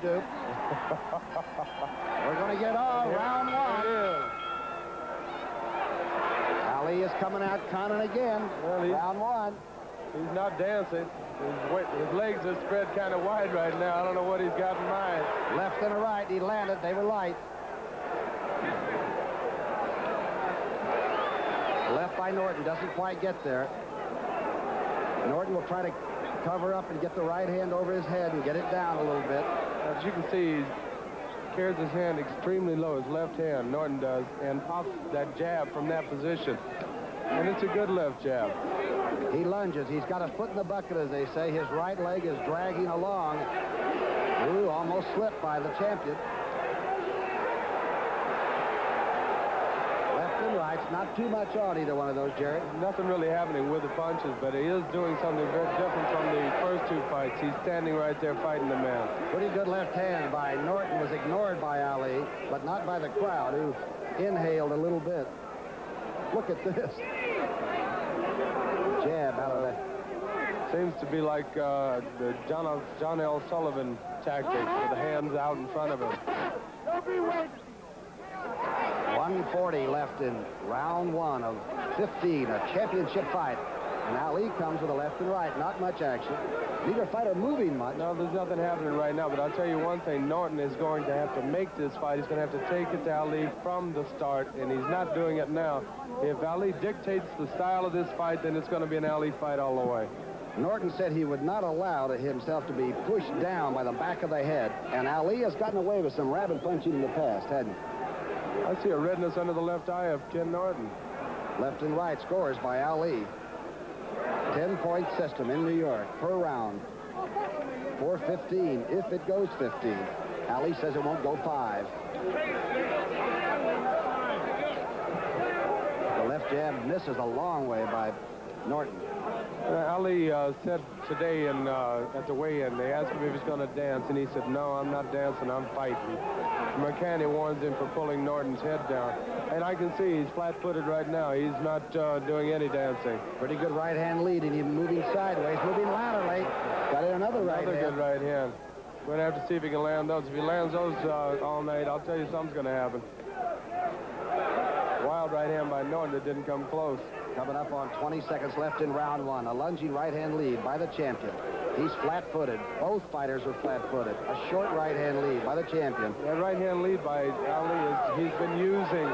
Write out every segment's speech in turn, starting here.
We're going to get on round one. Ali is coming out conning again. Well, round one. He's not dancing. His legs are spread kind of wide right now. I don't know what he's got in mind. Left and a right. He landed. They were light. Left by Norton. Doesn't quite get there. Norton will try to cover up and get the right hand over his head and get it down a little bit. As you can see, he carries his hand extremely low, his left hand, Norton does, and pops that jab from that position. And it's a good left jab. He lunges. He's got a foot in the bucket, as they say. His right leg is dragging along. Ooh, almost slipped by the champion. Left and right. Not too much on either one of those, Jerry. Nothing really happening with the punches, but he is doing something very different from the first two fights. He's standing right there fighting the man. Pretty good left hand by Norton was ignored by Ali, but not by the crowd, who inhaled a little bit. Look at this. Jab out of that. Seems to be like the John L. Sullivan tactic, with the hands out in front of him. 140 left in round one of 15, a championship fight. And Ali comes with a left and right. Not much action. Neither fighter moving much. No, there's nothing happening right now, but I'll tell you one thing. Norton is going to have to make this fight. He's going to have to take it to Ali from the start, and he's not doing it now. If Ali dictates the style of this fight, then it's going to be an Ali fight all the way. Norton said he would not allow himself to be pushed down by the back of the head, and Ali has gotten away with some rabid punching in the past, hadn't he? I see a redness under the left eye of Ken Norton. Left and right scores by Ali. 10-point system in New York per round. 4-15 if it goes 15. Ali says it won't go 5. The left jab misses a long way by Norton. Ali said today at the weigh-in, they asked him if he's going to dance, and he said, no, I'm not dancing, I'm fighting. McCanny warns him for pulling Norton's head down. And I can see he's flat-footed right now. He's not doing any dancing. Pretty good right-hand lead, and he's moving sideways, moving laterally. Got in another right hand. Another good right hand. We're going to have to see if he can land those. If he lands those all night, I'll tell you something's going to happen. Wild right hand by Norton that didn't come close. Coming up on 20 seconds left in round one. A lunging right-hand lead by the champion. He's flat-footed. Both fighters are flat-footed. A short right-hand lead by the champion. That right-hand lead by Ali he's been using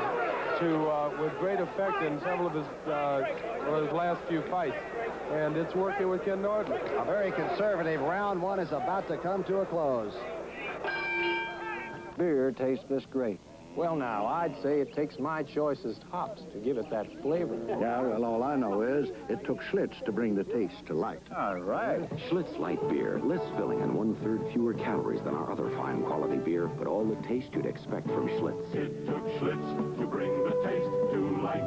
with great effect in several of his last few fights. And it's working with Ken Norton. A very conservative round one is about to come to a close. Beer tastes this great. Well, now, I'd say it takes my choicest hops to give it that flavor. Yeah, well, all I know is it took Schlitz to bring the taste to light. All right. Schlitz light beer, less filling and 1/3 fewer calories than our other fine quality beer, but all the taste you'd expect from Schlitz. It took Schlitz to bring the taste to light.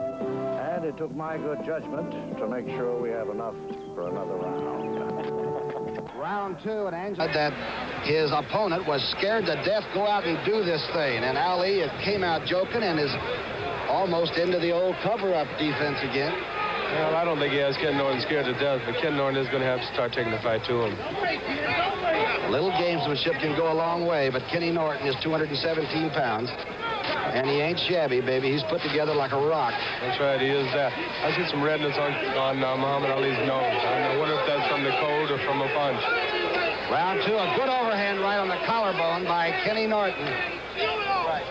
And it took my good judgment to make sure we have enough for another round. Round two, and Angel said that his opponent was scared to death go out and do this thing. And Ali came out joking and is almost into the old cover-up defense again. Well, I don't think he has Ken Norton scared to death, but Ken Norton is going to have to start taking the fight to him. A little gamesmanship can go a long way, but Kenny Norton is 217 pounds. And he ain't shabby, baby. He's put together like a rock. That's right, he is that. I see some redness on Muhammad Ali's nose. I wonder if that's from the cold or from a punch. Round two, a good overhand right on the collarbone by Kenny Norton. Right.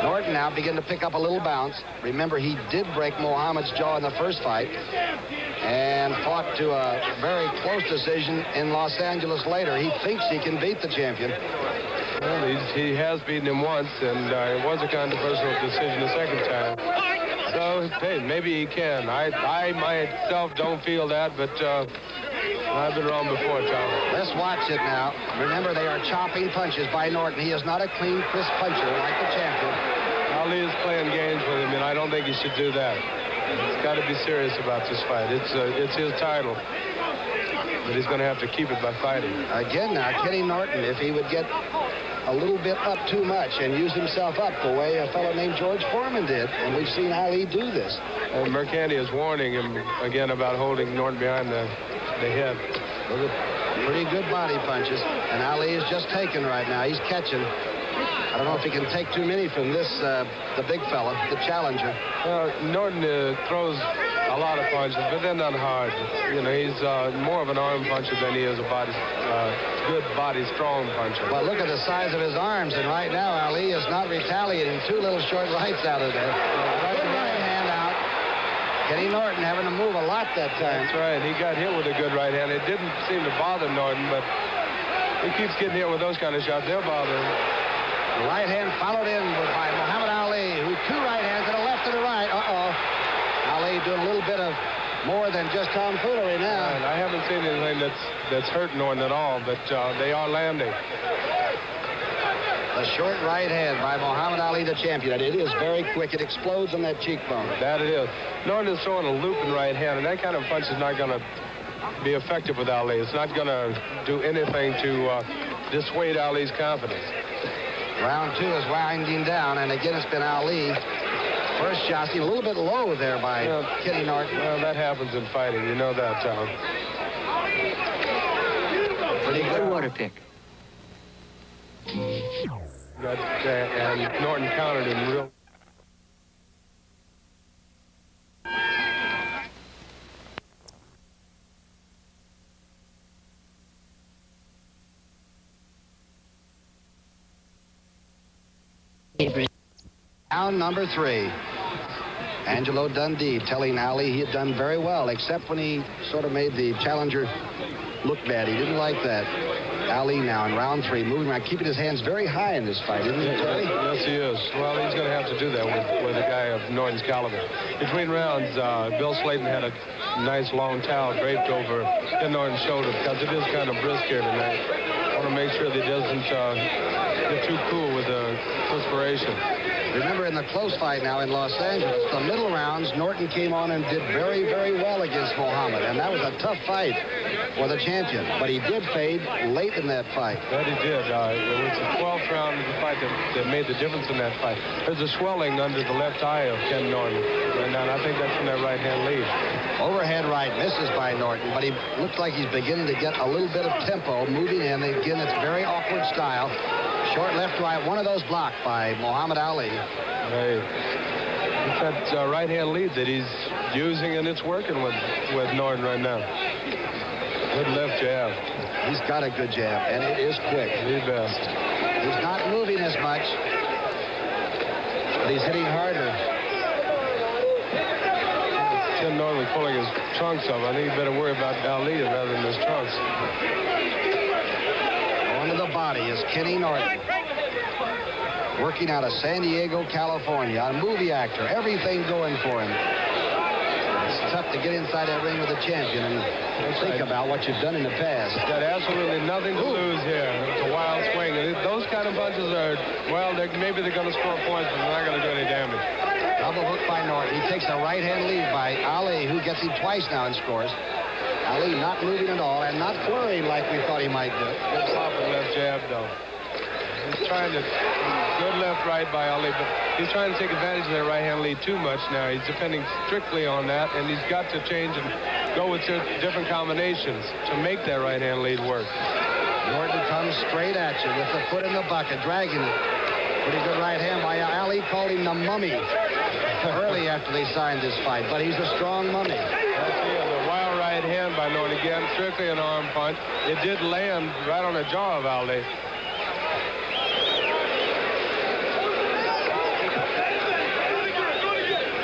Norton now beginning to pick up a little bounce. Remember, he did break Muhammad's jaw in the first fight and fought to a very close decision in Los Angeles later. He thinks he can beat the champion. Well, he has beaten him once, and it was a controversial decision the second time. So, hey, maybe he can. I myself don't feel that, but I've been wrong before, Tom. Let's watch it now. Remember, they are chopping punches by Norton. He is not a clean, crisp puncher like the champion. Ali is playing games with him, and I don't think he should do that. He's got to be serious about this fight. It's his title. But he's going to have to keep it by fighting. Again now, Kenny Norton, if he would get a little bit up too much and use himself up the way a fellow named George Foreman did, and we've seen Ali do this. And Mercanti is warning him again about holding Norton behind the head. Pretty good body punches. And Ali is just taking right now. He's catching. I don't know if he can take too many from this, the big fella, the challenger. Norton throws a lot of punches, but they're not hard. You know, he's more of an arm puncher than he is a good body, strong puncher. Well, look at the size of his arms, and right now Ali is not retaliating. Two little short rights out of there. Right hand out. Kenny Norton having to move a lot that time. That's right. He got hit with a good right hand. It didn't seem to bother Norton, but he keeps getting hit with those kind of shots. They'll bother him. The right hand followed in by Muhammad Ali, who two right hands and a left and a right. Ali doing a little bit of more than just tomfoolery now. Right. I haven't seen anything that's hurt Norton at all, but they are landing. The short right hand by Muhammad Ali, the champion. And it is very quick. It explodes on that cheekbone. That it is. Norton is throwing a looping right hand, and that kind of punch is not going to be effective with Ali. It's not going to do anything to dissuade Ali's confidence. Round two is winding down, and again it's been Ali. First shot seemed a little bit low there by Kenny Norton. Well, that happens in fighting. You know that, Tom. Pretty good water pick. And Norton countered him real. Round number three. Angelo Dundee telling Ali he had done very well, except when he sort of made the challenger look bad. He didn't like that. Ali now in round three, moving around, keeping his hands very high in this fight, isn't he, Charlie? Yes, he is. Well, he's going to have to do that with a guy of Norton's caliber. Between rounds, Bill Slayton had a nice long towel draped over Ken Norton's shoulder because it is kind of brisk here tonight. I want to make sure that he doesn't get too cool with the perspiration. Remember, in the close fight now in Los Angeles, the middle rounds, Norton came on and did very, very well against Muhammad, and that was a tough fight for the champion. But he did fade late in that fight. That he did. It was the 12th round of the fight that made the difference in that fight. There's a swelling under the left eye of Ken Norton right now, and I think that's from that right-hand lead. Overhead right misses by Norton, but he looks like he's beginning to get a little bit of tempo moving in. Again, it's very awkward style. Short left right, one of those blocked by Muhammad Ali. Hey, it's that right-hand lead that he's using, and it's working with Norton right now. Good left jab. He's got a good jab, and it is quick. The best. He's not moving as much, but he's hitting harder. Ken Norton was pulling his trunks up. I think you better worry about Ali rather than his trunks. Going to the body is Kenny Norton. Working out of San Diego, California. A movie actor. Everything going for him. It's tough to get inside that ring with a champion and think about what you've done in the past. Got absolutely nothing to lose here. It's a wild swing. And those kind of punches are, well, maybe they're going to score points, but they're not going to do any damage. Double hook by Norton. He takes a right-hand lead by Ali, who gets him twice now and scores. Ali not moving at all and not flurrying like we thought he might do. Good popping left jab, though. He's trying to... Good left right by Ali, but he's trying to take advantage of that right-hand lead too much now. He's depending strictly on that, and he's got to change and go with different combinations to make that right-hand lead work. Norton comes straight at you with the foot in the bucket, dragging it. Pretty good right hand by Ali. Called him the mummy early after they signed this fight, but he's a strong mummy. The wild right hand by Norton again, strictly an arm punch. It did land right on the jaw of Ali.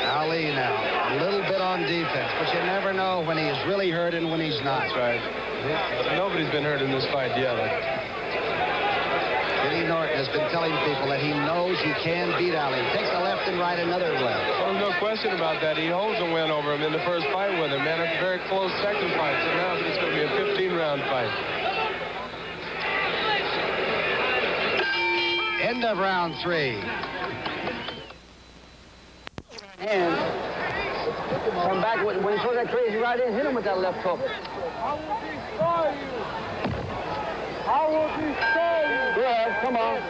Ali now, a little bit on defense, but you never know when he's really hurt and when he's not. That's right. Nobody's been hurt in this fight yet. Kenny Norton has been telling people that he knows he can beat Ali. Takes a left and right, another left. Well, no question about that. He holds a win over him in the first fight with him, man. It's a very close second fight, so now it's going to be a 15-round fight. End of round three. And come back when he throws that crazy right in, hit him with that left hook. How will destroy you? How will destroy you? Go ahead, come on.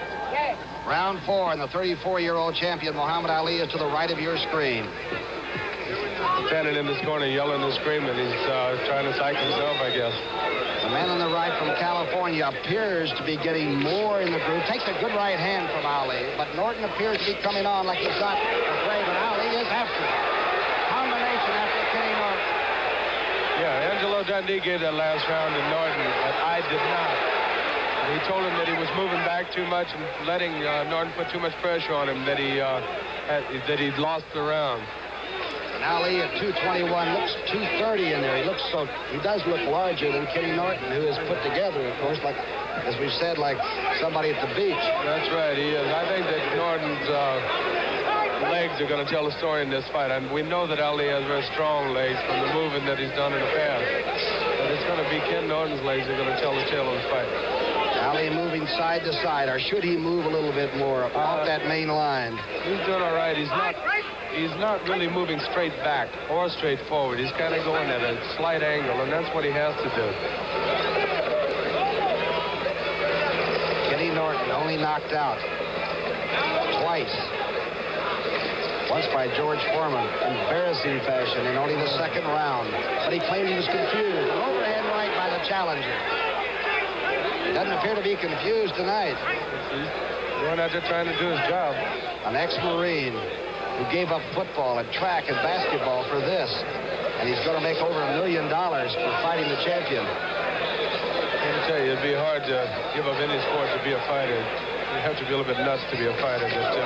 Round four, and the 34-year-old champion, Muhammad Ali, is to the right of your screen. Standing in this corner, yelling and screaming. He's trying to psych himself, I guess. The man on the right from California appears to be getting more in the groove. Takes a good right hand from Ali, but Norton appears to be coming on like he's got the fray, but Ali is after it. Combination after Kenny Norton. Yeah, Angelo Dundee gave that last round to Norton, but I did not. And he told him that he was moving back too much and letting Norton put too much pressure on him, that he'd lost the round. And Ali at 221 looks 230 in there. He does look larger than Kenny Norton, who is put together, of course, like, as we've said, like somebody at the beach. That's right, he is. I think that Norton's legs are going to tell the story in this fight. And we know that Ali has very strong legs from the moving that he's done in the past. But it's going to be Ken Norton's legs that are going to tell the tale of the fight. Ali moving side to side, or should he move a little bit more off that main line? He's doing all right. He's not really moving straight back or straight forward. He's kind of going at a slight angle, and that's what he has to do. Kenny Norton only knocked out twice. Once by George Foreman, embarrassing fashion in only the second round. But he claimed he was confused. An overhand right by the challenger. Doesn't appear to be confused tonight. He's going out there trying to do his job. An ex-Marine who gave up football and track and basketball for this. And he's going to make over $1 million for fighting the champion. Let me tell you, it'd be hard to give up any sport to be a fighter. You have to be a little bit nuts to be a fighter. But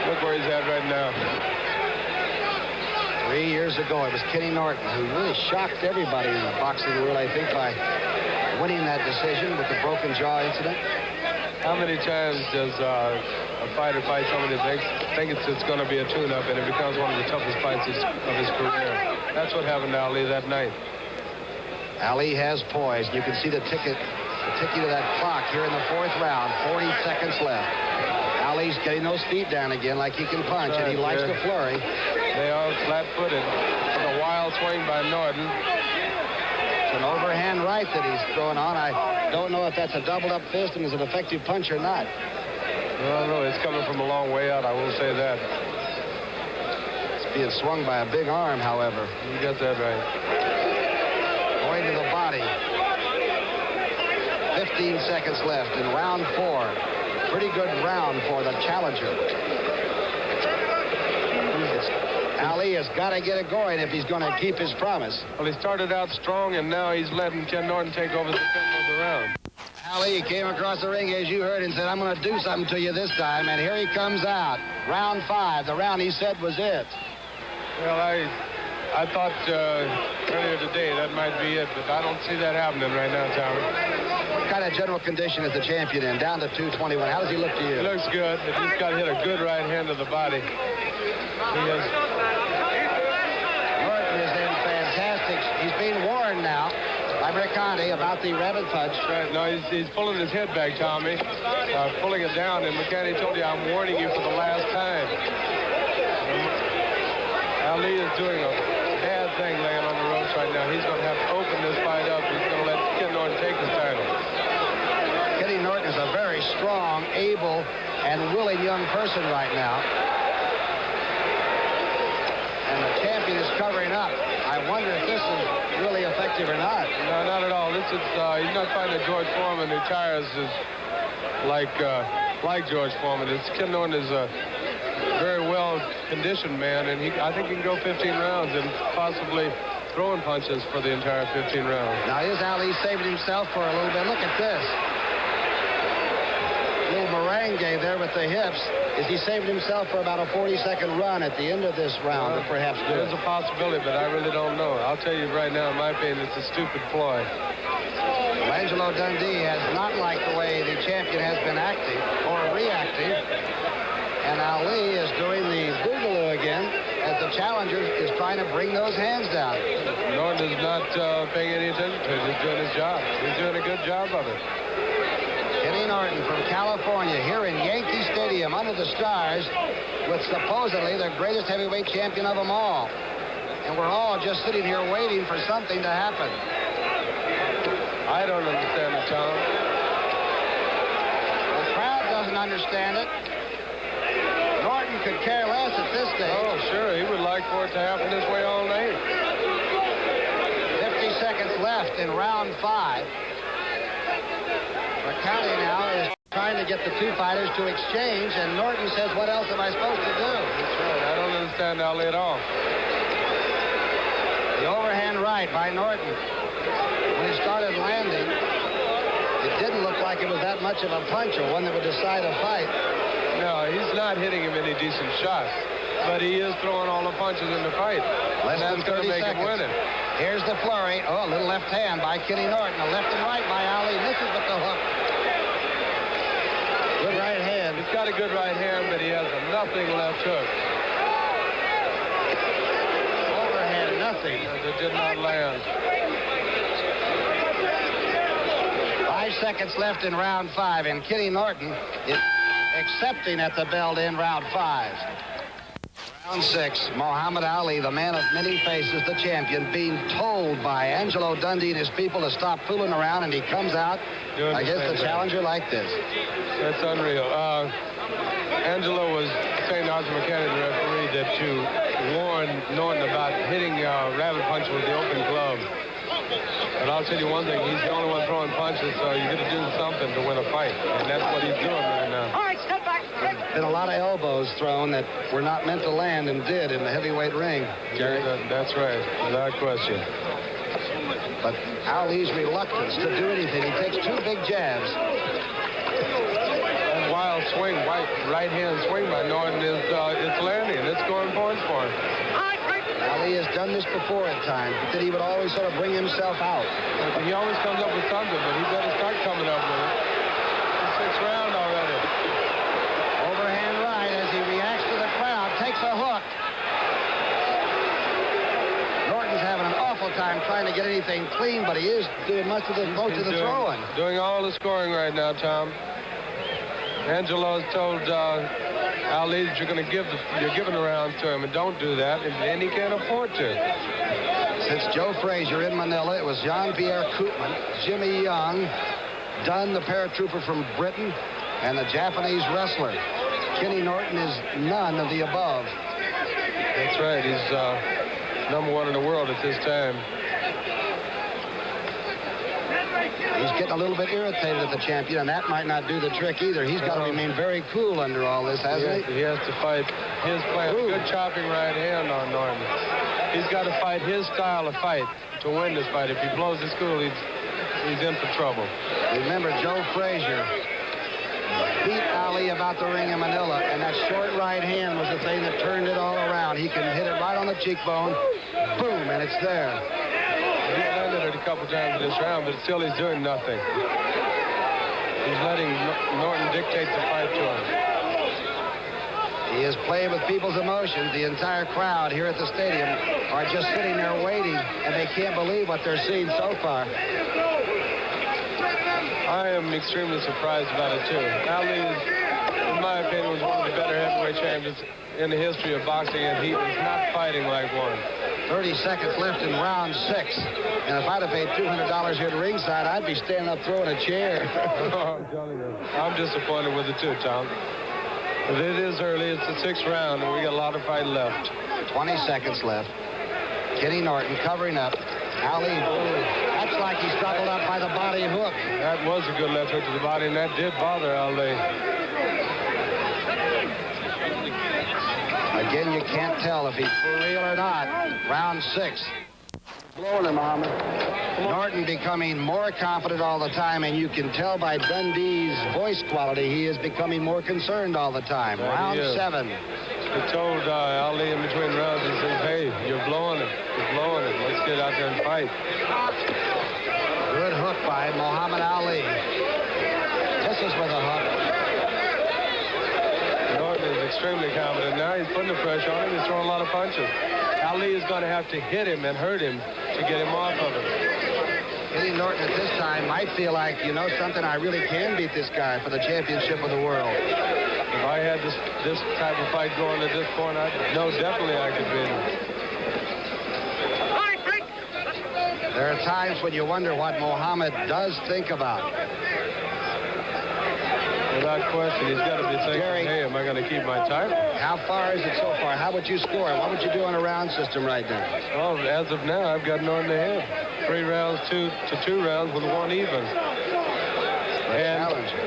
look where he's at right now. 3 years ago, it was Kenny Norton who really shocked everybody in the boxing world, I think, by winning that decision with the broken jaw incident. How many times does a fighter fight somebody that thinks it's going to be a tune-up, and it becomes one of the toughest fights of his career? That's what happened to Ali that night. Ali has poise. You can see the ticking of that clock here in the fourth round. 40 seconds left. Ali's getting those feet down again like he can punch, and he likes the flurry. They are flat-footed. A wild swing by Norton. It's an overhand right that he's throwing on. I don't know if that's a doubled-up fist and is an effective punch or not. Well, no, it's coming from a long way out, I will say that. It's being swung by a big arm, however. You got that right. Going to the body. 15 seconds left in round 4. Pretty good round for the challenger. Ali has got to get it going if he's going to keep his promise. Well, he started out strong, and now he's letting Ken Norton take over the tempo of the round. Ali came across the ring, as you heard, and said, I'm going to do something to you this time, and here he comes out. Round 5, the round he said was it. Well, I thought earlier today that might be it, but I don't see that happening right now, Tommy. What kind of general condition is the champion in? Down to 221. How does he look to you? He looks good, but he's got to hit a good right hand to the body. He is. Norton is in fantastic. He's being warned now by Mercante about the rabbit punch. Right, no, he's pulling his head back, Tommy. Pulling it down, and Mercante told you, I'm warning you for the last time. Ali is doing a bad thing laying on the ropes right now. He's going to have to open this fight up. He's going to let Ken Norton take his title. Kenny Norton is a very strong, able, and willing young person right now. And the champion is covering up. I wonder if this is really effective or not. No, not at all. This is he's not fighting a George Foreman who tires like George Foreman. Ken Norton is a very well-conditioned man, and I think he can go 15 rounds and possibly throwing punches for the entire 15 rounds. Now, is Ali saving himself for a little bit? Look at this. Little merengue there with the hips. Is he saving himself for about a 40-second run at the end of this round to perhaps do it? There's a possibility, but I really don't know. I'll tell you right now, in my opinion, it's a stupid ploy. Well, Angelo Dundee has not liked the way the champion has been acting or reacting. And Ali is doing the boogaloo again as the challenger is trying to bring those hands down. Norton is not paying any attention to it. He's doing his job. He's doing a good job of it. Kenny Norton from California here in Yankee Stadium under the stars with supposedly the greatest heavyweight champion of them all. And we're all just sitting here waiting for something to happen. I don't understand it, Tom. The crowd doesn't understand it. Norton could care less at this stage. Oh, sure. He would like for it to happen this way all night. 50 seconds left in round 5. McCarty now is trying to get the two fighters to exchange, and Norton says, what else am I supposed to do? That's right. I don't understand Ali at all. The overhand right by Norton. When he started landing, it didn't look like it was that much of a punch or one that would decide a fight. No, he's not hitting him any decent shots, but he is throwing all the punches in the fight. Less than 30 make seconds. him win it. Here's the flurry. Oh, a little left hand by Kenny Norton. A left and right by Ali. Misses with the hook. Good right hand. He's got a good right hand, but he has a nothing left hook. Overhand, nothing. It did not land. 5 seconds left in round 5, and Kenny Norton is accepting at the bell to end round 5. Round 6, Muhammad Ali, the man of many faces, the champion, being told by Angelo Dundee and his people to stop fooling around, and he comes out against the challenger like this. That's unreal. Angelo was saying to Arthur McCann, the referee, that you warned Norton about hitting rabbit punch with the open glove. But I'll tell you one thing, he's the only one throwing punches, so you got to do something to win a fight. And that's what he's doing right now. All right, step back. There's been a lot of elbows thrown that were not meant to land and did in the heavyweight ring, Jerry. That's right, without question. But Ali's reluctance to do anything, he takes 2 big jabs. That wild swing, right hand swing by Norton is it's landing. It's scoring points for him. Ali has done this before at times, but then he would always sort of bring himself out. He always comes up with something, but he better start coming up with it. The 6th round already. Overhand right as he reacts to the crowd, takes a hook. Norton's having an awful time trying to get anything clean, but he is doing most of the throwing. Doing all the scoring right now, Tom. Angelo has told Ali that you're giving the rounds to him, and don't do that, and he can't afford to. Since Joe Frazier in Manila, it was Jean-Pierre Koopman, Jimmy Young, Dunn, the paratrooper from Britain, and the Japanese wrestler. Kenny Norton is none of the above. That's right. He's #1 in the world at this time. He's getting a little bit irritated at the champion, and that might not do the trick either. He's got to remain very cool under all this, hasn't he? He has to fight his plan. Good chopping right hand on Norton. He's got to fight his style of fight to win this fight. If he blows his cool, he's in for trouble. Remember, Joe Frazier beat Ali about the ring in Manila, and that short right hand was the thing that turned it all around. He can hit it right on the cheekbone, boom, and it's there. He landed it a couple times in this round, but still he's doing nothing. He's letting Norton dictate the fight to him. He is playing with people's emotions. The entire crowd here at the stadium are just sitting there waiting, and they can't believe what they're seeing so far. I am extremely surprised about it, too. Ali is, in my opinion, was one of the better heavyweight champions in the history of boxing, and he is not fighting like one. 30 seconds left in round 6. And if I'd have paid $200 here at ringside, I'd be standing up throwing a chair. I'm disappointed with it, too, Tom. But it is early. It's the 6th round, and we got a lot of fight left. 20 seconds left. Kenny Norton covering up. Ali, that's like he struggled up by the body hook. That was a good left hook to the body, and that did bother Ali. Again, you can't tell if he's for real or not. Round 6. Blowing him, Muhammad. Norton becoming more confident all the time, and you can tell by Dundee's voice quality he is becoming more concerned all the time. Round 7. He told Ali in between rounds, he says, hey, you're blowing it. You're blowing it. Let's get out there and fight. Good hook by Muhammad Ali. Misses with a hook. Norton is extremely confident now. He's putting the pressure on him. He's throwing a lot of punches. Ali is going to have to hit him and hurt him to get him off of him. Kenny Norton at this time might feel like, you know something, I really can beat this guy for the championship of the world. If I had this type of fight going at this point, I know definitely I could beat him. There are times when you wonder what Muhammad does think about. Without question, he's got to be thinking, Jerry, hey, am I going to keep my title? How far is it so far? How would you score it? What would you do on a round system right now? Well, as of now, I've got Norton ahead. 3 rounds to 2 rounds with 1 even.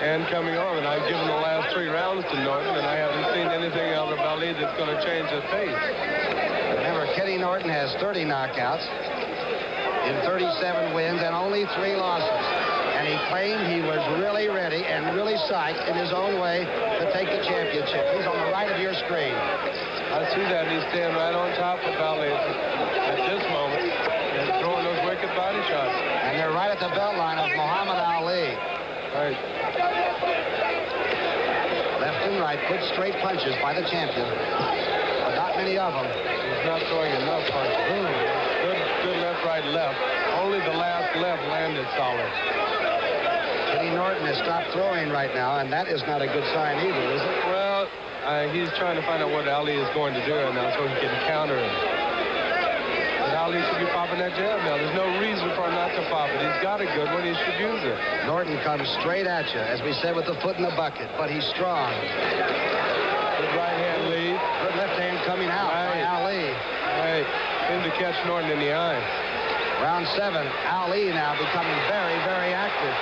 And coming on, and I've given the last 3 rounds to Norton, and I haven't seen anything out of Ali that's going to change the pace. Remember, Kenny Norton has 30 knockouts in 37 wins and only 3 losses. And he claimed he was really ready and really psyched in his own way to take the championship. He's on the right of your screen. I see that, and he's standing right on top of Ali at this moment and throwing those wicked body shots. And they're right at the belt line of Muhammad Ali. Right. Left and right, good straight punches by the champion, but not many of them. He's not throwing enough punches. Good left, right, left. Only the last left landed solid. Kenny Norton has stopped throwing right now, and that is not a good sign either, is it? Well, he's trying to find out what Ali is going to do now so he can counter him. But Ali should be popping that jab now. There's no reason for him not to pop it. He's got a good one. He should use it. Norton comes straight at you, as we said, with the foot in the bucket, but he's strong. Good right hand lead. Good left hand coming out by Ali. Right. Seemed to catch Norton in the eye. Round 7, Ali now becoming very, very active.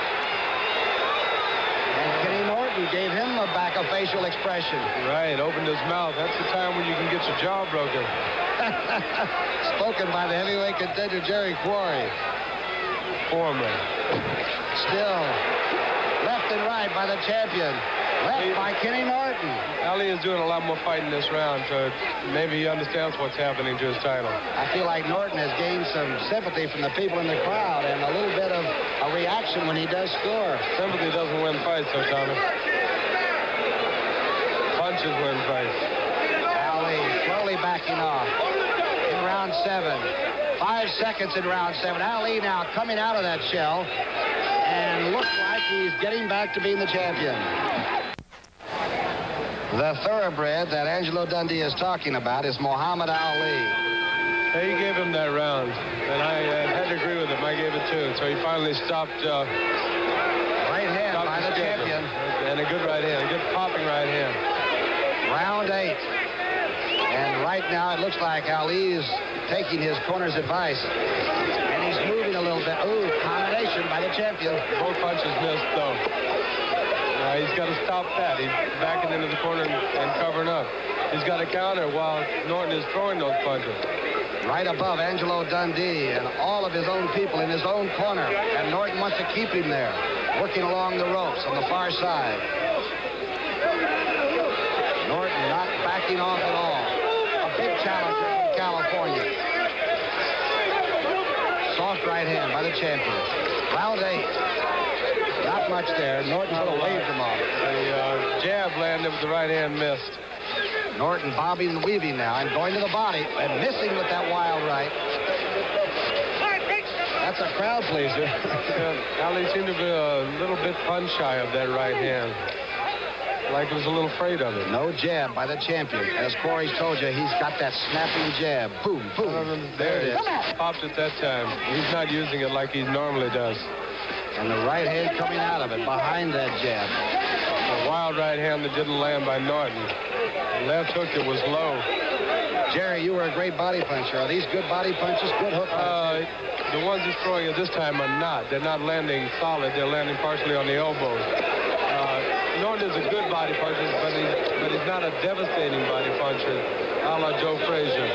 And Kenny Norton gave him back a facial expression. Right, opened his mouth. That's the time when you can get your jaw broken. Spoken by the heavyweight contender, Jerry Quarry. Foreman. Still, left and right by the champion. Left by Kenny Norton. Ali is doing a lot more fighting this round, so maybe he understands what's happening to his title. I feel like Norton has gained some sympathy from the people in the crowd and a little bit of a reaction when he does score. Sympathy doesn't win fights, though, Tommy. Punches win fights. Ali slowly backing off in round 7. 5 seconds in round 7. Ali now coming out of that shell and looks like he's getting back to being the champion. The thoroughbred that Angelo Dundee is talking about is Muhammad Ali. He gave him that round, and I had to agree with him. I gave it too. So he finally stopped. Right hand by the champion. And a good right hand, a good popping right hand. Round 8. And right now it looks like Ali is taking his corner's advice. And he's moving a little bit. Ooh, combination by the champion. Both punches missed, though. He's got to stop that. He's backing into the corner and covering up. He's got to counter while Norton is throwing those punches. Right above Angelo Dundee and all of his own people in his own corner. And Norton wants to keep him there, working along the ropes on the far side. Norton not backing off at all. A big challenger from California. Soft right hand by the champion. Round 8. Not much there. Norton sort of waved him off. The jab landed, but the right hand missed. Norton bobbing and weaving now and going to the body and missing with that wild right. That's a crowd pleaser. Ali seemed to be a little bit punch shy of that right hand. Like he was a little afraid of it. No jab by the champion. As Quarry told you, he's got that snapping jab. Boom, boom. There it is. Popped at that time. He's not using it like he normally does. And the right hand coming out of it behind that jab. A wild right hand that didn't land by Norton. The left hook that was low. Jerry, you were a great body puncher. Are these good body punches, good hook punches? The ones he's throwing at this time are not. They're not landing solid. They're landing partially on the elbows. Norton is a good body puncher, but he's not a devastating body puncher, a la Joe Frazier.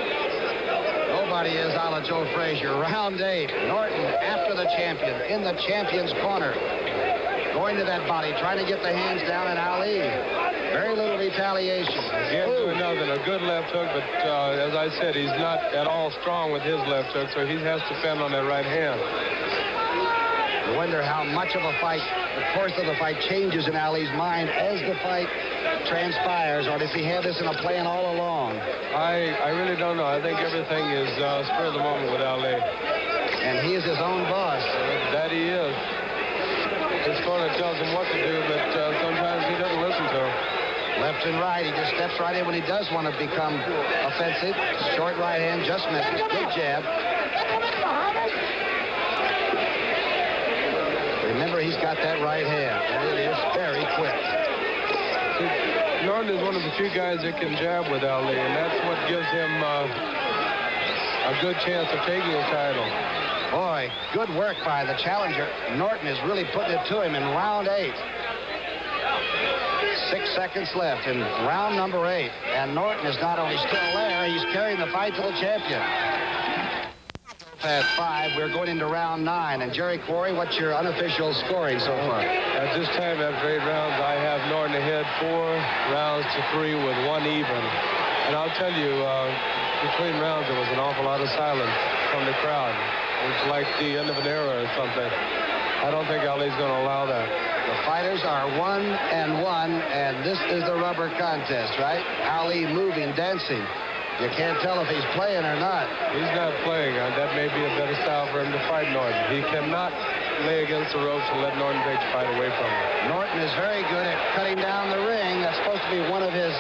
Nobody is a la Joe Frazier. Round 8. Norton after the champion, in the champion's corner. Going to that body, trying to get the hands down at Ali. Very little retaliation. Again, doing nothing. A good left hook, but as I said, he's not at all strong with his left hook, so he has to fend on that right hand. You wonder how much of a fight, the course of the fight changes in Ali's mind as the fight transpires, or does he have this in a plan all along? I really don't know. I think everything is spur of the moment with Ali. And he is his own boss. That he is. His corner tells him what to do, but sometimes he doesn't listen to him. Left and right, he just steps right in when he does want to become offensive. Short right hand, just misses. Good jab. Remember, he's got that right hand, and it is very quick. See, Norton is one of the few guys that can jab with Ali, and that's what gives him a good chance of taking a title. Boy, good work by the challenger. Norton is really putting it to him in round 8. 6 seconds left in round number 8. And Norton is not only still there, he's carrying the fight to the champion. At 5, we're going into round 9. And Jerry Quarry, what's your unofficial scoring so far? At this time, after 8 rounds, I have Norton ahead 4 rounds to 3 with 1 even. And I'll tell you, between rounds, there was an awful lot of silence from the crowd. It's like the end of an era or something. I don't think Ali's going to allow that. The fighters are 1-1, and this is the rubber contest, right? Ali moving, dancing. You can't tell if he's playing or not. He's not playing. That may be a better style for him to fight Norton. He cannot lay against the ropes and let Norton take the fight away from him. Norton is very good at cutting down the ring. That's supposed to be one of his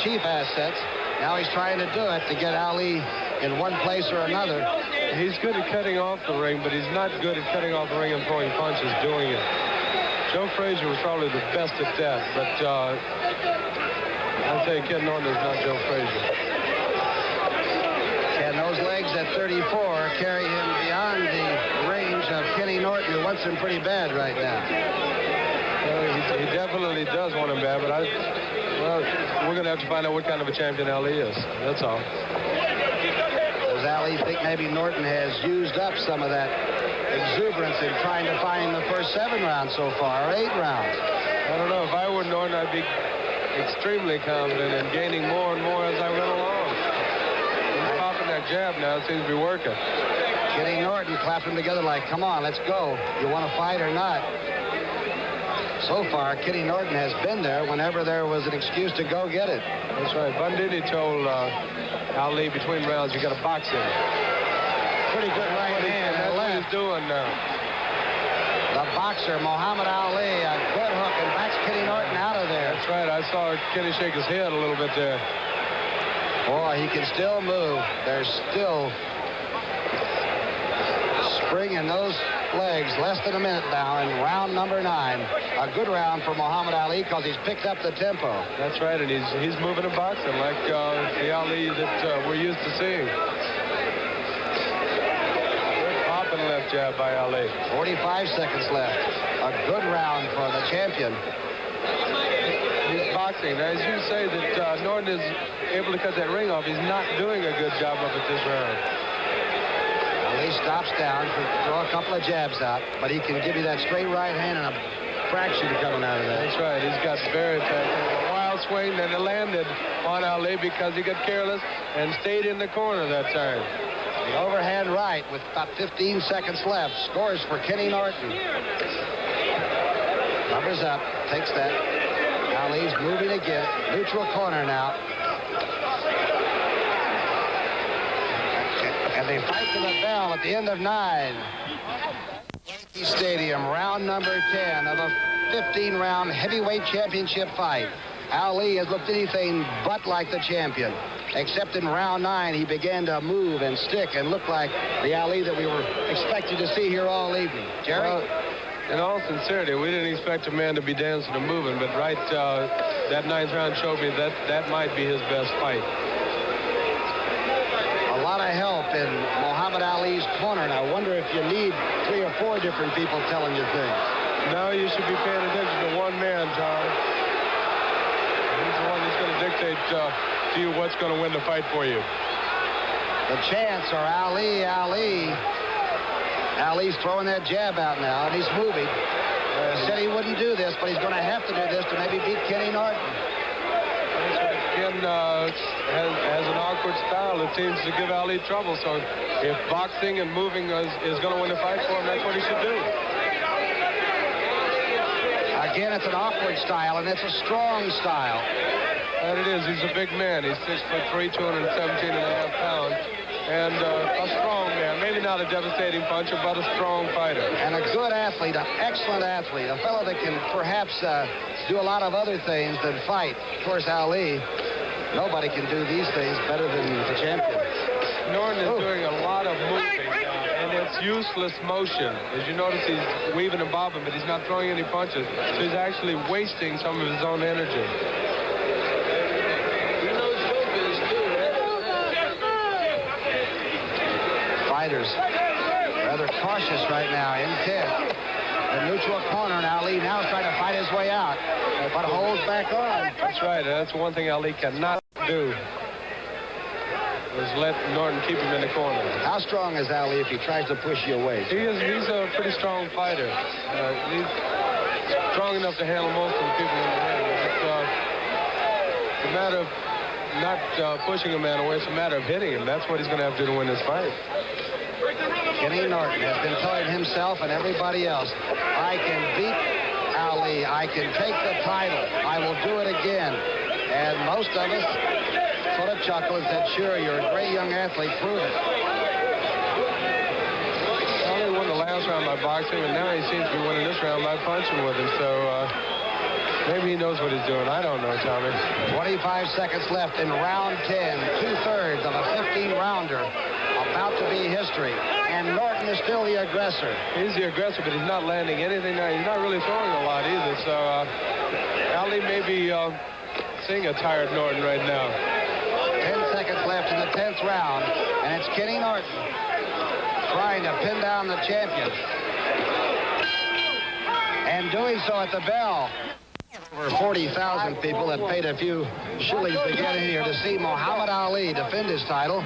chief assets. Now he's trying to do it to get Ali in one place or another. He's good at cutting off the ring, but he's not good at cutting off the ring and throwing punches doing it. Joe Frazier was probably the best at that, but I'd say Ken Norton is not Joe Frazier. And those legs at 34 carry him beyond the range of Kenny Norton, who wants him pretty bad right now. Well, he definitely does want him bad, but we're going to have to find out what kind of a champion Ali is. That's all. Does Ali think maybe Norton has used up some of that exuberance in trying to find the first 7 rounds so far, or 8 rounds? I don't know. If I were Norton, I'd be extremely confident in gaining more and more as I went along. He's popping that jab now. It seems to be working. Kenny Norton clapped them together like, come on, let's go. You want to fight or not? So far, Kenny Norton has been there whenever there was an excuse to go get it. That's right. Bundini told Ali between rounds, you got to box him. Pretty good right hand. That's what he's doing now. The boxer, Muhammad Ali, a good hook, and backs Kenny Norton out of there. That's right. I saw Kenny shake his head a little bit there. Boy, he can still move. There's still spring in those legs. Less than a minute now in round number 9. A good round for Muhammad Ali because he's picked up the tempo. That's right, and he's moving and boxing like the Ali that we're used to seeing. Good pop and left jab by Ali. 45 seconds left. A good round for the champion. He's boxing. As you say that Norton is able to cut that ring off, he's not doing a good job of it this round. Ali stops down to throw a couple of jabs out, but he can give you that straight right hand and a fraction coming out of that. That's right. He's got very effective. A wild swing, then it landed on Ali because he got careless and stayed in the corner that time. The overhand right with about 15 seconds left. Scores for Kenny Norton. Covers up. Takes that. Ali's moving again. Neutral corner now. And they fight to the bell at the end of 9. Yankee Stadium, round number 10 of a 15-round heavyweight championship fight. Ali has looked anything but like the champion. Except in round 9, he began to move and stick and look like the Ali that we were expected to see here all evening. Jerry? Well, in all sincerity, we didn't expect a man to be dancing and moving, but that 9th round showed me that might be his best fight. A lot of help in Muhammad Ali's corner, and I wonder if you need 3 or 4 different people telling you things. No, you should be paying attention to one man, Tom. He's the one that's going to dictate to you what's going to win the fight for you. The chants are Ali. Ali's throwing that jab out now, and he's moving. He said he wouldn't do this, but he's going to have to do this to maybe beat Kenny Norton. Ken has an awkward style that seems to give Ali trouble. So if boxing and moving is going to win the fight for him, that's what he should do. Again, it's an awkward style, and it's a strong style. And it is. He's a big man. He's 6'3", 217.5 pounds. And a strong man. Maybe not a devastating puncher, but a strong fighter. And a good athlete, an excellent athlete. A fellow that can perhaps do a lot of other things than fight. Of course, Ali, nobody can do these things better than the champion. Norton is doing a lot of moving, and it's useless motion. As you notice, he's weaving and bobbing, but he's not throwing any punches. So he's actually wasting some of his own energy. Fighters rather cautious right now in 10. The neutral corner, and Ali now trying to fight his way out, but holds back on. That's right. That's one thing Ali cannot do, is let Norton keep him in the corner. How strong is Ali if he tries to push you away? He's a pretty strong fighter. He's strong enough to handle most of the people in the ring. It's a matter of not pushing a man away. It's a matter of hitting him. That's what he's going to have to do to win this fight. Kenny Norton has been telling himself and everybody else, I can beat Ali. I can take the title. I will do it again. And most of us sort of chuckle and said, sure, you're a great young athlete. Prove it. Ali won the last round by boxing, and now he seems to be winning this round by punching with him. So maybe he knows what he's doing. I don't know, Tommy. 25 seconds left in round 10. 2/3 of a 15-rounder. About to be history. And Norton is still the aggressor. He's the aggressor, but he's not landing anything now. He's not really throwing a lot either. So Ali may be seeing a tired Norton right now. 10 seconds left in the 10th round. And it's Kenny Norton trying to pin down the champion. And doing so at the bell. Over 40,000 people that paid a few shillings to get in here to see Muhammad Ali defend his title.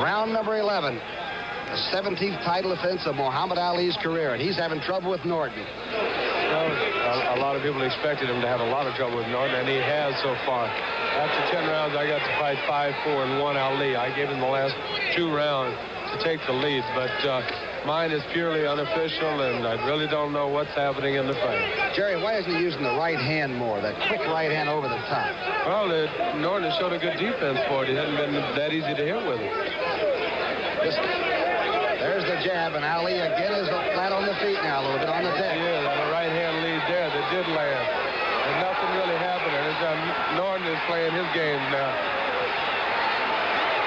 Round number 11, the 17th title defense of Muhammad Ali's career, and he's having trouble with Norton. Well, a lot of people expected him to have a lot of trouble with Norton, and he has so far. After 10 rounds, I got to fight 5-4 and 1 Ali. I gave him the last 2 rounds to take the lead, but mine is purely unofficial, and I really don't know what's happening in the fight. Jerry, why isn't he using the right hand more, that quick right hand over the top? Well, Norton has showed a good defense for it. He hasn't been that easy to hit with it. There's the jab, and Ali again is flat on the feet now, a little bit on the deck. Yeah, and a right hand lead there that did land. And nothing really happened. Norton is playing his game now.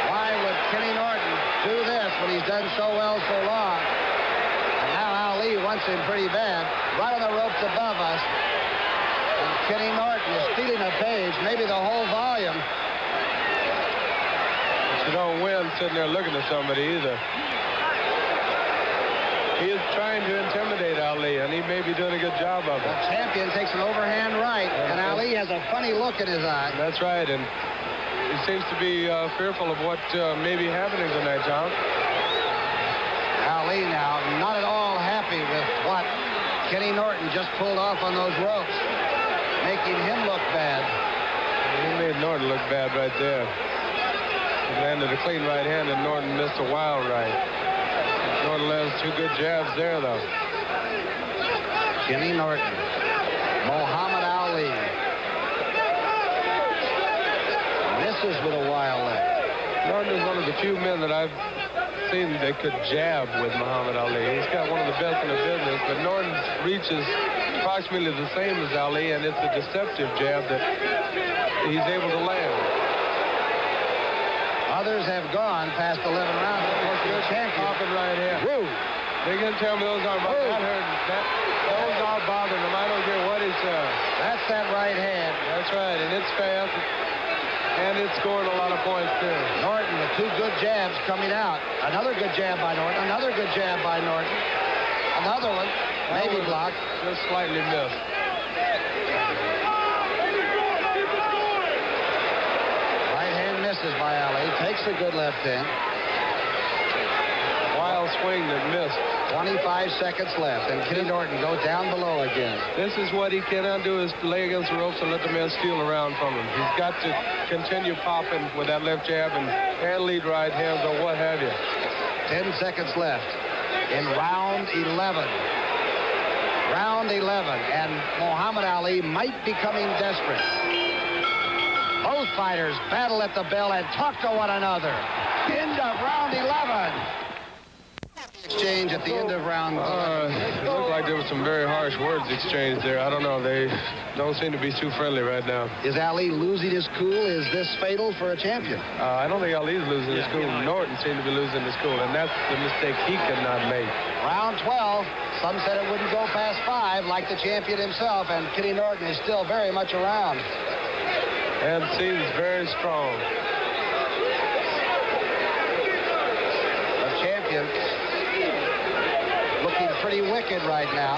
Why would Kenny Norton do this when he's done so well so long? And now Ali wants him pretty bad. Right on the ropes above us. And Kenny Norton is stealing a page, maybe the whole volume. But you don't win sitting there looking at somebody either. He is trying to intimidate Ali, and he may be doing a good job of it. The champion takes an overhand right, and Ali has a funny look in his eye. That's right, and he seems to be fearful of what may be happening tonight, Tom. Ali now not at all happy with what Kenny Norton just pulled off on those ropes, making him look bad. He made Norton look bad right there. He landed a clean right hand, and Norton missed a wild right. Norton lands 2 good jabs there, though. Kenny Norton, Muhammad Ali. Misses with a wild left. Norton is one of the few men that I've seen that could jab with Muhammad Ali. He's got one of the best in the business, but Norton's reach is approximately the same as Ali, and it's a deceptive jab that he's able to land. Others have gone past 11 rounds. Of course, the champion. Popping right here. Woo! They can tell me those aren't bothering him. Those are bothering him. I don't care what he says. That's that right hand. That's right, and it's fast, and it's scoring a lot of points, too. Norton with 2 good jabs coming out. Another good jab by Norton. Another good jab by Norton. Another one. Maybe blocked. Just slightly missed. Misses by Ali. Takes a good left hand. Wild swing that missed. 25 seconds left, and Kenny Norton goes down below again. This is what he cannot do, is lay against the ropes and let the man steal around from him. He's got to continue popping with that left jab and lead right hands or what have you. 10 seconds left in round 11. Round 11, and Muhammad Ali might be coming desperate. Both fighters battle at the bell and talk to one another. End of round 11. Exchange at the end of round 11. It looked like there was some very harsh words exchanged there. I don't know. They don't seem to be too friendly right now. Is Ali losing his cool? Is this fatal for a champion? I don't think Ali's losing his cool. Norton seemed to be losing his cool, and that's the mistake he cannot make. Round 12. Some said it wouldn't go past 5, like the champion himself, and Kenny Norton is still very much around. And seems very strong. The champion pretty wicked right now.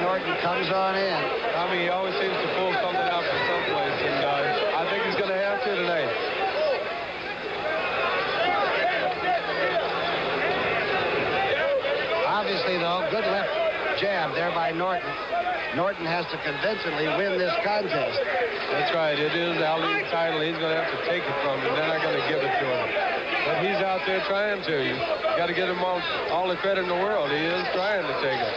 Norton comes on in. Tommy, he always seems to pull something out from someplace, and I think he's going to have to tonight. Obviously, though, good left jab there by Norton. Norton has to convincingly win this contest. That's right. It is Ali's title. He's going to have to take it from him. They're not going to give it to him. But he's out there trying to. You got to give him all the credit in the world. He is trying to take it.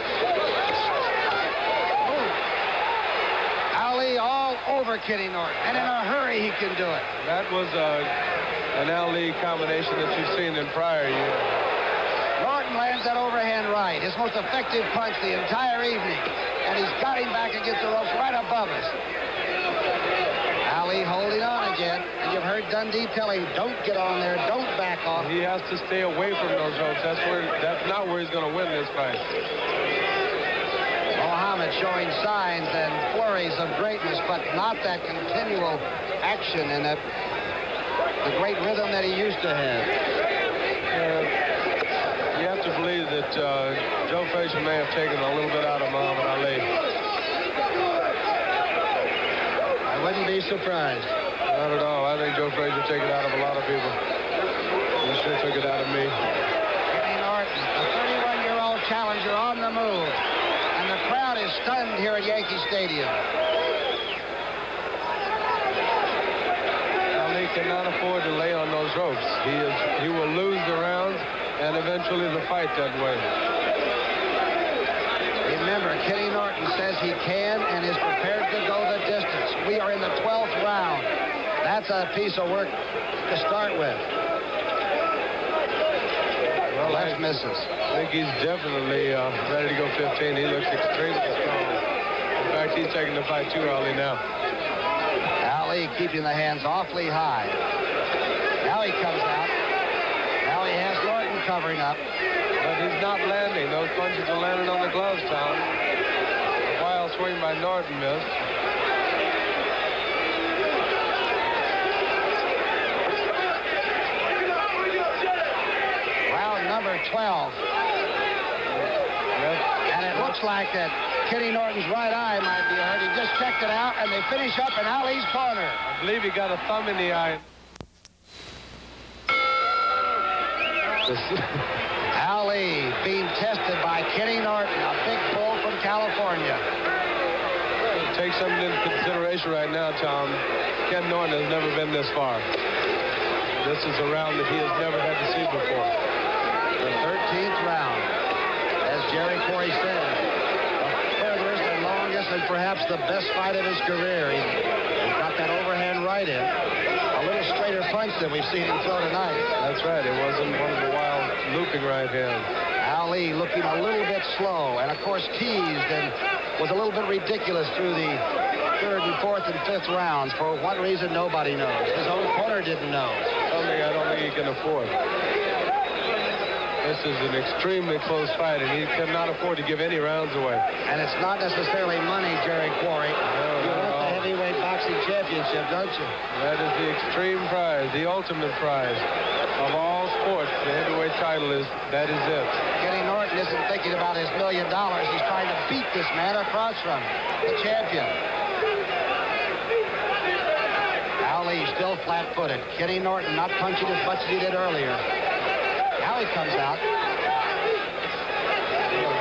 Ali all over Kenny Norton, and in a hurry he can do it. That was an Ali combination that you've seen in prior years. Norton lands that overhand right, his most effective punch the entire evening, and he's got him back against the ropes right above us. Ali holding on again, and you've heard Dundee tell him, don't get on there, don't back off. He has to stay away from those ropes. That's not where he's going to win this fight. Muhammad showing signs and flurries of greatness, but not that continual action and the great rhythm that he used to have. You have to believe that Joe Frazier may have taken a little bit out of Muhammad Ali. I wouldn't be surprised. Not at all. I think Joe Frazier took it out of a lot of people. He sure took it out of me. Kenny Norton, a 31-year-old challenger on the move. And the crowd is stunned here at Yankee Stadium. Ali cannot afford to lay on those ropes. He will lose the rounds and eventually the fight that way. Remember, Kenny Norton says he can and is prepared to go the distance. We are in the 12th round. That's a piece of work to start with. Well, left misses. I think he's definitely ready to go 15. He looks extremely strong. In fact, he's taking the fight to Ali now. Ali keeping the hands awfully high. Now he comes out. Now he has Norton covering up. But he's not landing. Those punches are landing on the gloves, Tom. A wild swing by Norton missed. Round number 12. And it looks like that Kenny Norton's right eye might be hurt. He just checked it out, and they finish up in Ali's corner. I believe he got a thumb in the eye. Ali being tested by Kenny Norton, a big bull from California. Take something into consideration right now, Tom. Ken Norton has never been this far. This is a round that he has never had to see before. The 13th round, as Jerry Quarry said, the furthest and longest and perhaps the best fight of his career. He got that overhand right in. A little straighter punch than we've seen him throw tonight. That's right. It wasn't one of the wild looping right hands. Ali looking a little bit slow and, of course, teased and was a little bit ridiculous through the 3rd and 4th and 5th rounds. For what reason, nobody knows. His own corner didn't know. Something I don't think he can afford. This is an extremely close fight, and he cannot afford to give any rounds away. And it's not necessarily money, Jerry Quarry. You want the heavyweight boxing championship, don't you? That is the extreme prize, the ultimate prize of all sports. The heavyweight title that is it. Kenny Norton isn't thinking about his $1 million. He's trying to beat this man across from him, the champion. Ali still flat-footed. Kenny Norton not punching as much as he did earlier. Now he comes out.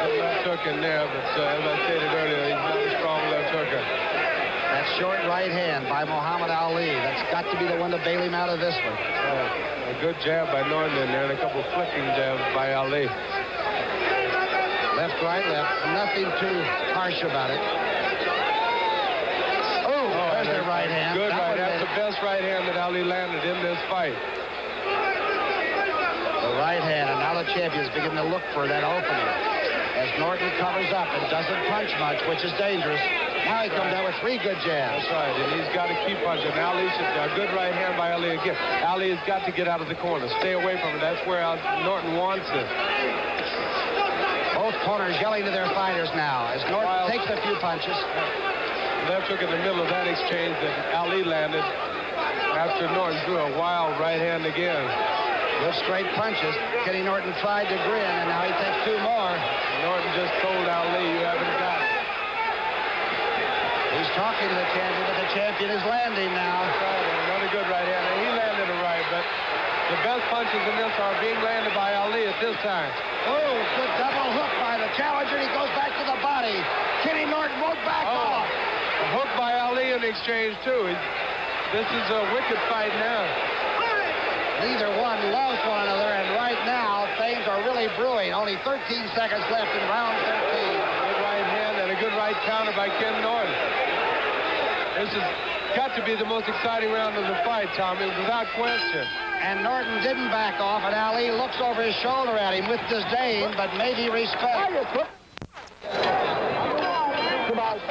Good left hook in there, but as I stated earlier, he's not a strong left hooker. That short right hand by Muhammad Ali. That's got to be the one to bail him out of this one. A good jab by Norton in there and a couple flicking jabs by Ali. Left, right, left. Nothing too harsh about it. Oh, there's the right hand. Good right hand. That's the best right hand that Ali landed in this fight. The right hand, and now the champion's beginning to look for that opening. As Norton covers up and doesn't punch much, which is dangerous. Now he comes out with 3 good jabs. That's right, and he's got to keep punching. Ali should, a good right hand by Ali again. Ali has got to get out of the corner. Stay away from it. That's where Norton wants it. Both corners yelling to their fighters now as Norton takes a few punches. Left hook in the middle of that exchange that Ali landed after Norton threw a wild right hand again. With straight punches. Kenny Norton tried to grin, and now he takes 2 more. Norton just told Ali, you haven't got it. He's talking to the champion, but the champion is landing now. Another good right hand. He landed it right, but the best punches in this are being landed by Ali at this time. Oh, good double hook by the challenger. He goes back to the body. Kenny Norton won't back off. A hook by Ali in exchange, too. This is a wicked fight now. Neither one loves one another, and right now, things are really brewing. Only 13 seconds left in round 13. Good right hand and a good right counter by Ken Norton. This has got to be the most exciting round of the fight, Tommy, without question. And Norton didn't back off, and Ali looks over his shoulder at him with disdain, but maybe respect.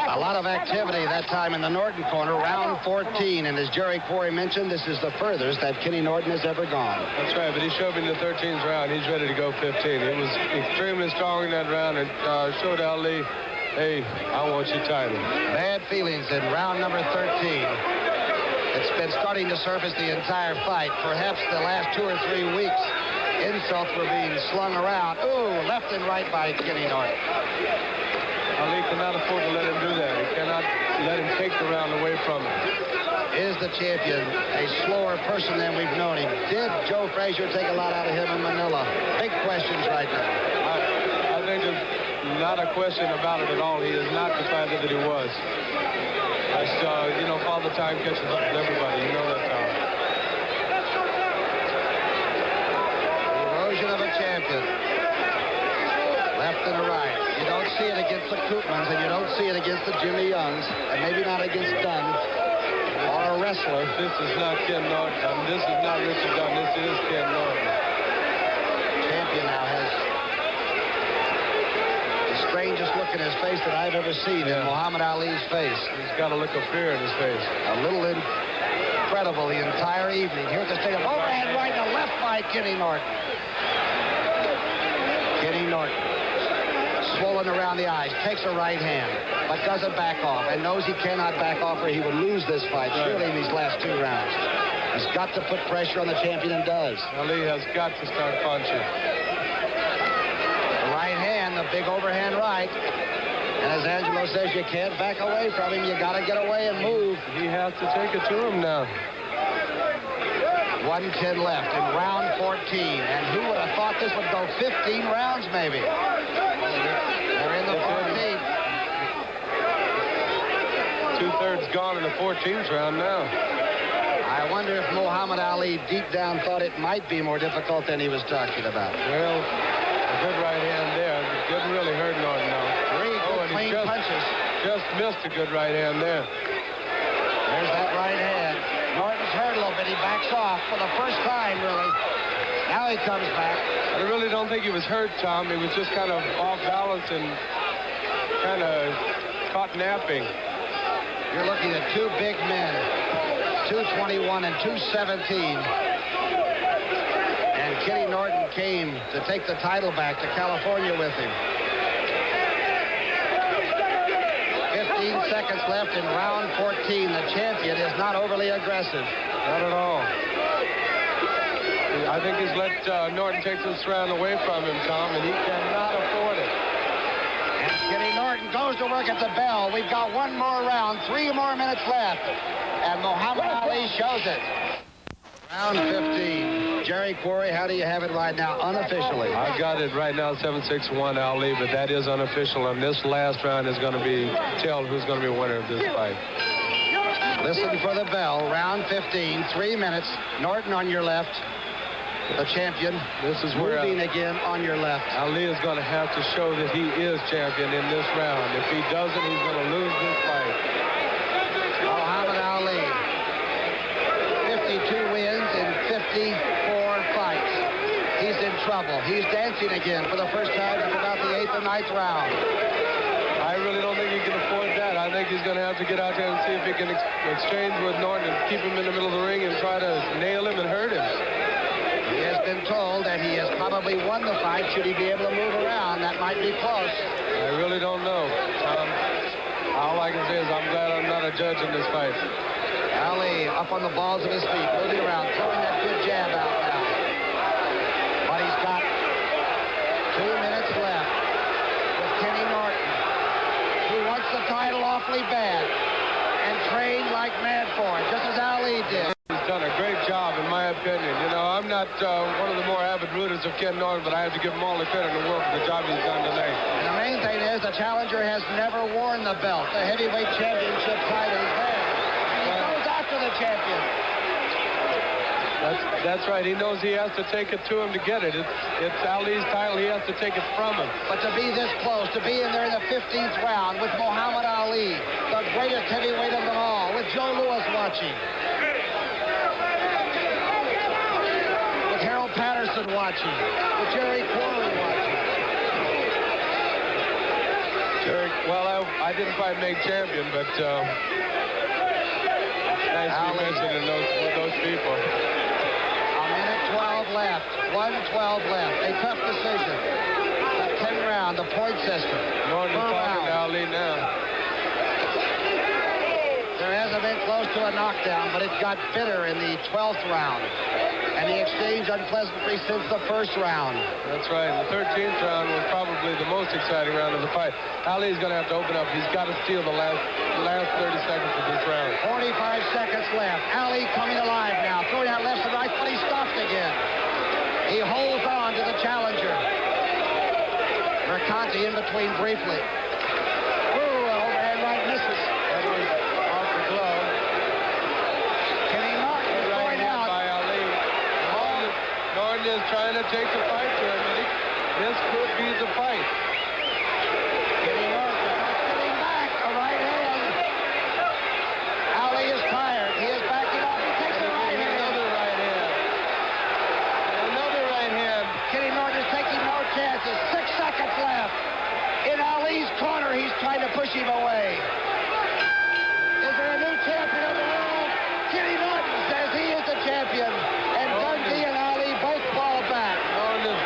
A lot of activity that time in the Norton corner, round 14. And as Jerry Quarry mentioned, this is the furthest that Kenny Norton has ever gone. That's right, but he showed me in the 13th round. He's ready to go 15. He was extremely strong in that round and showed Ali, hey, I want your title. Bad feelings in round number 13. It's been starting to surface the entire fight. Perhaps the last 2 or 3 weeks, insults were being slung around. Ooh, left and right by Kenny Norton. Ali cannot afford to let him do that. He cannot let him take the round away from him. Is the champion a slower person than we've known him? Did Joe Frazier take a lot out of him in Manila? Big questions right now. I think there's not a question about it at all. He has not decided that he was. You know, Father Time catches up with everybody. You know that, Tom. Erosion of a champion. Left and a right. You don't see it against the Koopmans, and you don't see it against the Jimmy Youngs, and maybe not against Dunn or a wrestler. This is not Ken Norton. This is not Richard Dunn. This is Ken Norton. Champion now has the strangest look in his face that I've ever seen in Muhammad Ali's face. He's got a look of fear in his face. A little incredible the entire evening. Here at the stadium. Overhand right to left by Kenny Norton. Kenny Norton. Swollen around the eyes, takes a right hand, but doesn't back off, and knows he cannot back off or he would lose this fight, surely in these last 2 rounds. He's got to put pressure on the champion and does. Ali has got to start punching. The right hand, the big overhand right. And as Angelo says, you can't back away from him. You got to get away and move. He has to take it to him now. 1:10 left in round 14. And who would have thought this would go 15 rounds, maybe? They're in the 14th. 2/3 gone in the 14th round now. I wonder if Muhammad Ali deep down thought it might be more difficult than he was talking about. Well, a good right hand there. It didn't really hurt Norton now. 3 good clean punches. Just missed a good right hand there. There's that right hand. Norton's hurt a little bit. He backs off for the first time, really. Now he comes back. I really don't think he was hurt, Tom. He was just kind of off balance and kind of caught napping. You're looking at 2 big men, 221 and 217. And Kenny Norton came to take the title back to California with him. 15 seconds left in round 14. The champion is not overly aggressive. Not at all. I think he's let Norton take this round away from him, Tom, and he cannot afford it. And Kenny Norton goes to work at the bell. We've got 1 more round, 3 more minutes left. And Muhammad Ali shows it. Round 15. Jerry Quarry, how do you have it right now, unofficially? I've got it right now, 7-6-1 Ali, but that is unofficial, and this last round is going to tell who's going to be winner of this fight. Listen for the bell. Round 15, 3 minutes. Norton on your left. The champion. This is where moving again on your left. Ali is going to have to show that he is champion in this round. If he doesn't, he's going to lose this fight. Muhammad Ali, 52 wins in 54 fights. He's in trouble. He's dancing again for the first time in about the 8th or 9th round. I really don't think he can afford that. I think he's going to have to get out there and see if he can exchange with Norton and keep him in the middle of the ring and try to nail him and hurt him. He has been told that he has probably won the fight should he be able to move around. That might be close. I really don't know. All I can say is I'm glad I'm not a judge in this fight. Ali up on the balls of his feet, moving around, throwing that good jab out now. like mad for it, just as Ali did. He's done a great job, in my opinion. You know, I'm not one of the more avid rooters of Ken Norton, but I have to give him all the credit in the world for the job he's done today. And the main thing is the challenger has never worn the belt. The heavyweight championship title is there. He goes after the champion. That's right. He knows he has to take it to him to get it. It's Ali's title. He has to take it from him. But to be this close, to be in there in the 15th round with Muhammad Ali, the greatest heavyweight of them all, with Joe Louis watching, with Harold Patterson watching, with Jerry Quarry watching. Jerry, well, I didn't quite make champion, but nice to be mentioned in those people. 12 left. 1:12 left. A tough decision. The 10 round, the point system. Norton's talking to Ali now. There hasn't been close to a knockdown, but it got bitter in the 12th round. And the exchange unpleasantly since the first round. That's right. The 13th round was probably the most exciting round of the fight. Ali's going to have to open up. He's got to steal the last 30 seconds of this round. 45 seconds left. Ali coming alive now. Throwing out left and right, but he's stopped again. He holds on to the challenger. Mercanti in between briefly. Ooh, overhand right misses. That was off the glove. Kenny Norton is going out. By Ali. Norton is trying to take the fight to him. This could be the fight. Kenny Norton sitting back. A right hand. Ali is tired. He is backing up. He takes the right hand. Another right hand. Another right hand. Kenny Norton is taking no chances. 6 seconds left. In Ali's corner, he's trying to push him away. Is there a new champion of the world? Kenny Norton says he is the champion. And Dundee and Ali both fall back. Norton is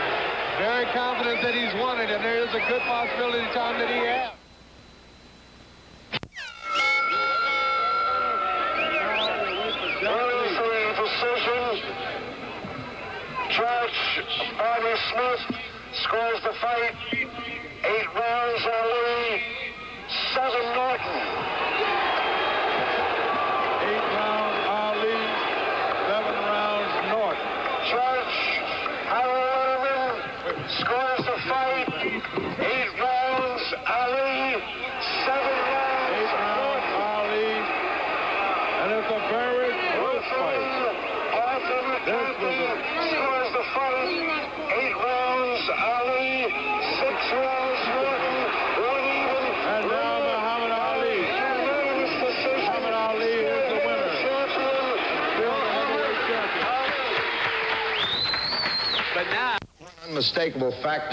very confident that he's won it, and there is a good possibility, Tom, that he has. Judge Bobby Smith scores the fight. 8 rounds Ali, 7 Norton. 8 rounds Ali, 7 rounds Norton. Judge Harold Letterman scores the fight. 8 rounds Ali, 7 rounds 8 rounds Ali, and it's a very close fight. Scores the fight. 8 rounds Ali, 6 rounds Norton, 1 even. And now Muhammad Ali. Muhammad Ali is the winner. Still the heavyweight champion. But now, unmistakable fact.